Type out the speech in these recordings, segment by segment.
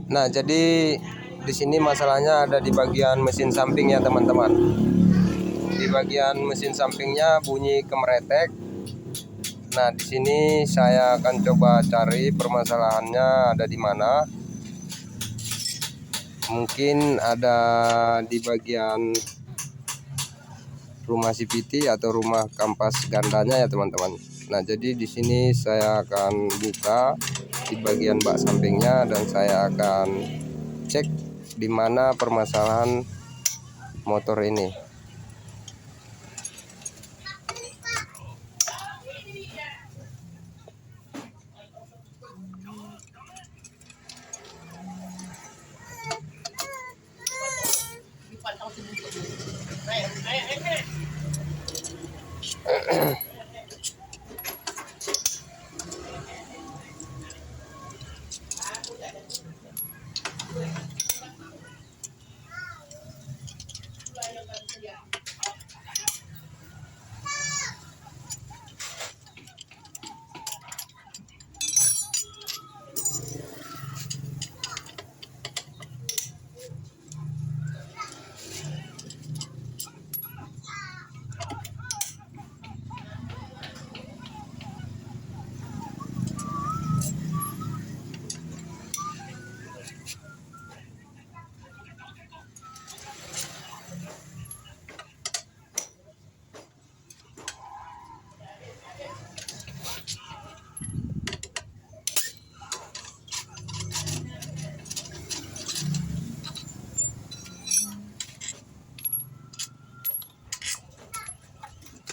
Nah, jadi di sini masalahnya ada di bagian mesin samping ya teman-teman. Di bagian mesin sampingnya bunyi kemeretek. Nah, di sini saya akan coba cari permasalahannya ada di mana. Mungkin ada di bagian rumah CVT atau rumah kampas gandanya ya teman-teman. Nah, jadi di sini saya akan buka di bagian bak sampingnya dan saya akan cek di mana permasalahan motor ini.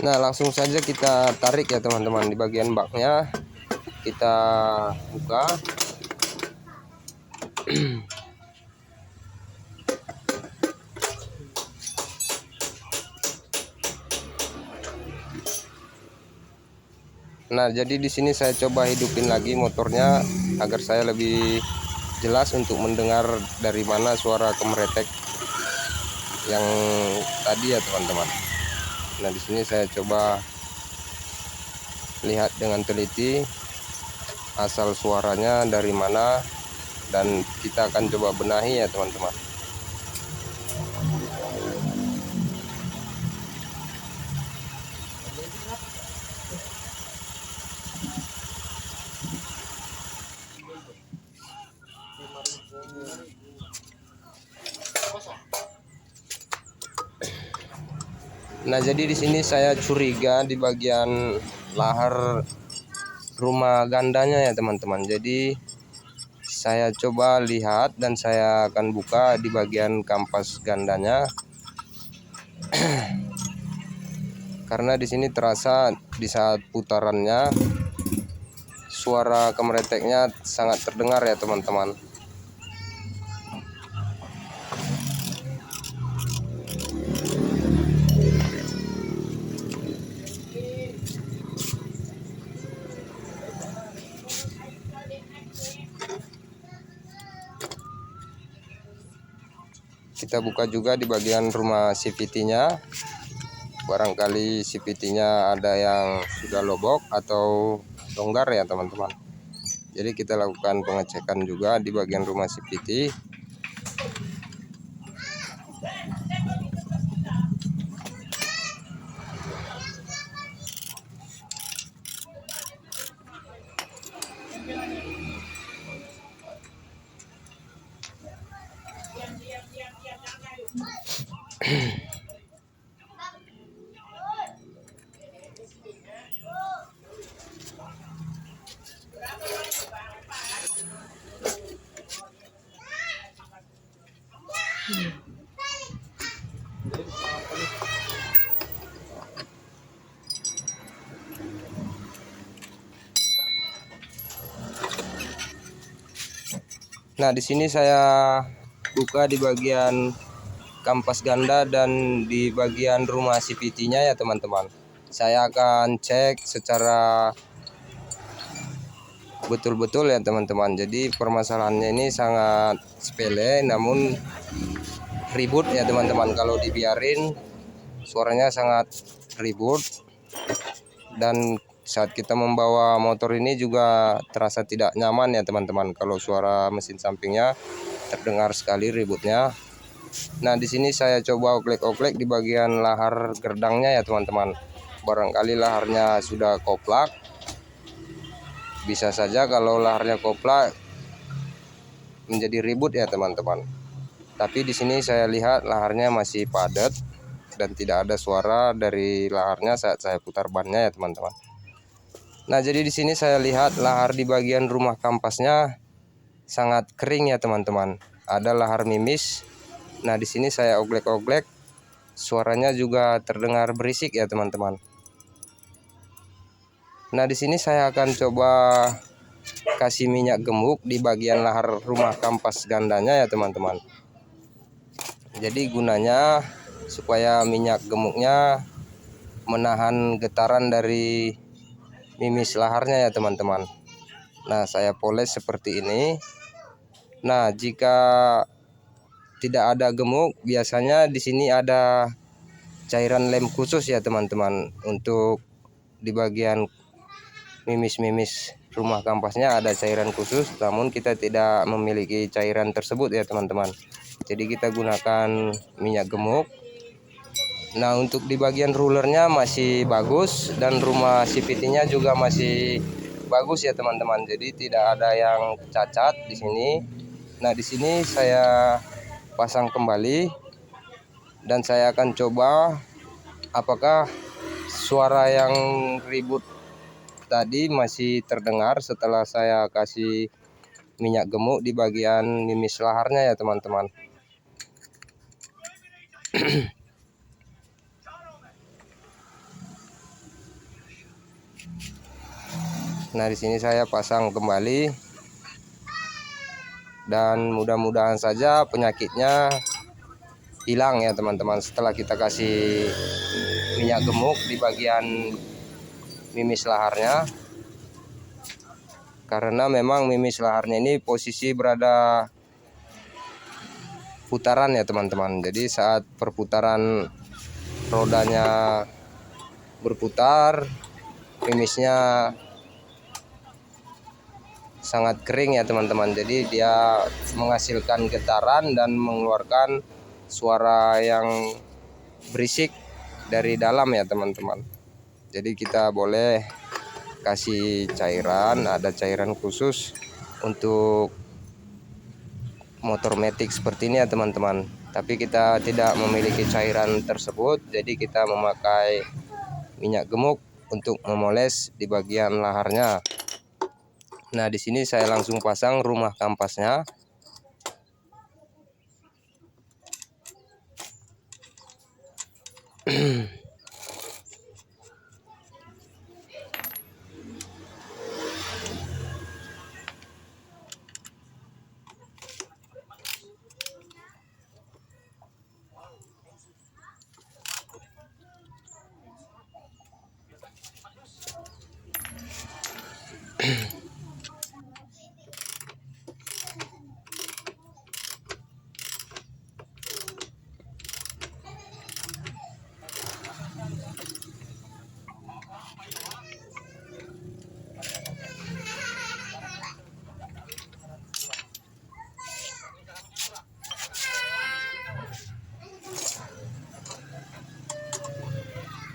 Nah, langsung saja kita tarik ya teman-teman. Di bagian baknya kita buka. Nah, jadi di sini saya coba hidupin lagi motornya agar saya lebih jelas untuk mendengar dari mana suara kemeretek yang tadi ya teman-teman. Nah, di sini saya coba lihat dengan teliti asal suaranya dari mana dan kita akan coba benahi ya teman-teman. Nah, jadi di sini saya curiga di bagian lahar rumah gandanya ya teman-teman. Jadi saya coba lihat dan saya akan buka di bagian kampas gandanya. Karena di sini terasa di saat putarannya suara kemereteknya sangat terdengar ya teman-teman. Kita buka juga di bagian rumah CVT-nya. Barangkali CVT-nya ada yang sudah lobok atau longgar ya teman-teman. Jadi kita lakukan pengecekan juga di bagian rumah CVT. Nah, di sini saya buka di bagian kampas ganda dan di bagian rumah CVT-nya ya teman-teman. Saya akan cek secara betul-betul ya teman-teman. Jadi permasalahannya ini sangat sepele namun ribut ya teman-teman. Kalau dibiarin suaranya sangat ribut, dan saat kita membawa motor ini juga terasa tidak nyaman ya teman-teman kalau suara mesin sampingnya terdengar sekali ributnya. Nah, di sini saya coba oklek-oklek di bagian lahar gerdangnya ya teman-teman. Barangkali laharnya sudah koplak. Bisa saja kalau laharnya koplak menjadi ribut ya teman-teman. Tapi di sini saya lihat laharnya masih padat dan tidak ada suara dari laharnya saat saya putar bannya ya teman-teman. Nah, jadi di sini saya lihat lahar di bagian rumah kampasnya sangat kering ya teman-teman. Ada lahar mimis. Nah, di sini saya oglek-oglek, suaranya juga terdengar berisik ya teman-teman. Nah, di sini saya akan coba kasih minyak gemuk di bagian lahar rumah kampas gandanya ya teman-teman. Jadi gunanya supaya minyak gemuknya menahan getaran dari mimis laharnya ya teman-teman. Nah, saya poles seperti ini. Nah, jika tidak ada gemuk, biasanya di sini ada cairan lem khusus ya teman-teman. Untuk di bagian mimis-mimis rumah kampasnya ada cairan khusus, namun kita tidak memiliki cairan tersebut ya teman-teman. Jadi kita gunakan minyak gemuk. Nah, untuk di bagian rulernya masih bagus dan rumah CVT-nya juga masih bagus ya teman-teman. Jadi tidak ada yang cacat di sini. Nah, di sini saya pasang kembali dan saya akan coba apakah suara yang ribut tadi masih terdengar setelah saya kasih minyak gemuk di bagian mimis laharnya ya teman-teman. Nah, di sini saya pasang kembali dan mudah-mudahan saja penyakitnya hilang ya teman-teman setelah kita kasih minyak gemuk di bagian mimis laharnya. Karena memang mimis laharnya ini posisi berada putaran ya teman-teman. Jadi saat perputaran rodanya berputar, mimisnya sangat kering ya teman-teman. Jadi dia menghasilkan getaran dan mengeluarkan suara yang berisik dari dalam ya teman-teman. Jadi kita boleh kasih cairan, ada cairan khusus untuk motor matic seperti ini ya teman-teman. Tapi kita tidak memiliki cairan tersebut, jadi kita memakai minyak gemuk untuk memoles di bagian laharnya. Nah, di sini saya langsung pasang rumah kampasnya.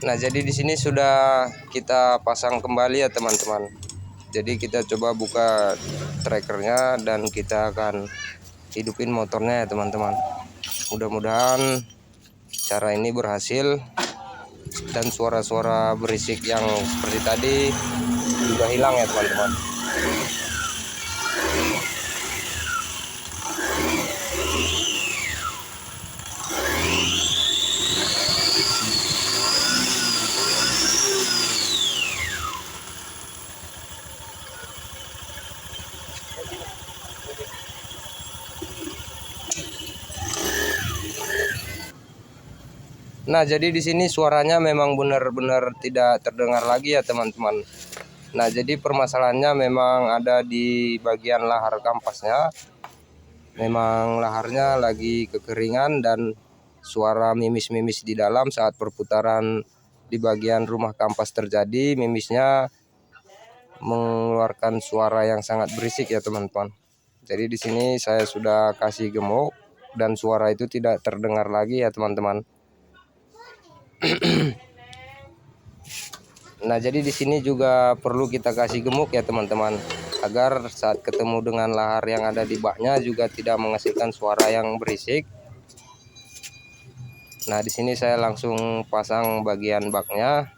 Nah, jadi di sini sudah kita pasang kembali ya teman-teman. Jadi kita coba buka trackernya dan kita akan hidupin motornya ya teman-teman. Mudah-mudahan cara ini berhasil dan suara-suara berisik yang seperti tadi juga hilang ya teman-teman. Nah, jadi di sini suaranya memang benar-benar tidak terdengar lagi ya teman-teman. Nah, jadi permasalahannya memang ada di bagian lahar kampasnya. Memang laharnya lagi kekeringan dan suara mimis-mimis di dalam saat perputaran di bagian rumah kampas terjadi, mimisnya mengeluarkan suara yang sangat berisik ya teman-teman. Jadi di sini saya sudah kasih gemuk dan suara itu tidak terdengar lagi ya teman-teman. Nah, jadi di sini juga perlu kita kasih gemuk ya teman-teman, agar saat ketemu dengan lahar yang ada di baknya juga tidak menghasilkan suara yang berisik. Nah, di sini saya langsung pasang bagian baknya.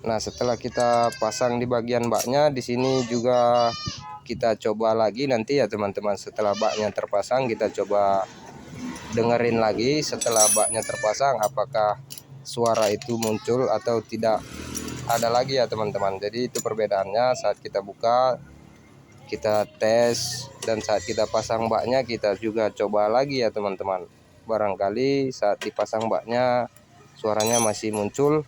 Nah, setelah kita pasang di bagian baknya, di sini juga kita coba lagi nanti ya teman-teman. Setelah baknya terpasang, kita coba dengerin lagi setelah baknya terpasang apakah suara itu muncul atau tidak ada lagi ya teman-teman. Jadi itu perbedaannya saat kita buka, kita tes, dan saat kita pasang baknya kita juga coba lagi ya teman-teman. Barangkali saat dipasang baknya suaranya masih muncul.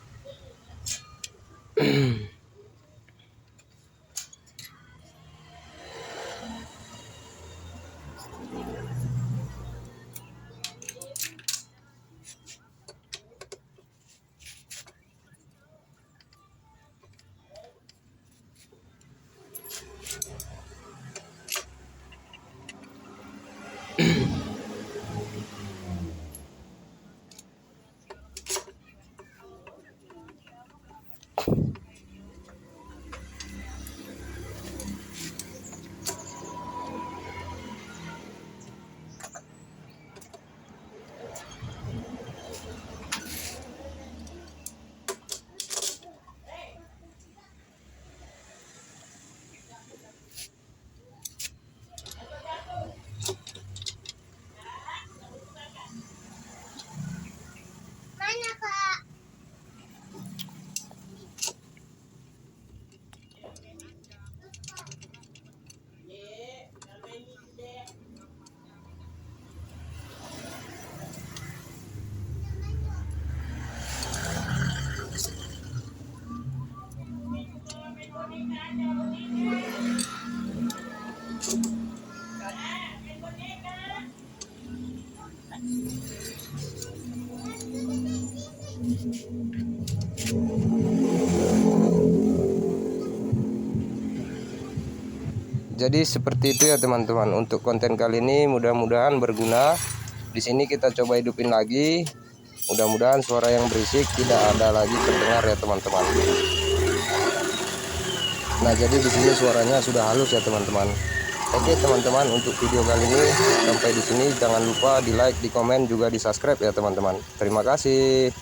Jadi seperti itu ya teman-teman. Untuk konten kali ini mudah-mudahan berguna. Di sini kita coba hidupin lagi. Mudah-mudahan suara yang berisik tidak ada lagi terdengar ya teman-teman. Nah, jadi di sini suaranya sudah halus ya teman-teman. Oke teman-teman, untuk video kali ini sampai di sini. Jangan lupa di like, di komen, juga di subscribe ya teman-teman. Terima kasih.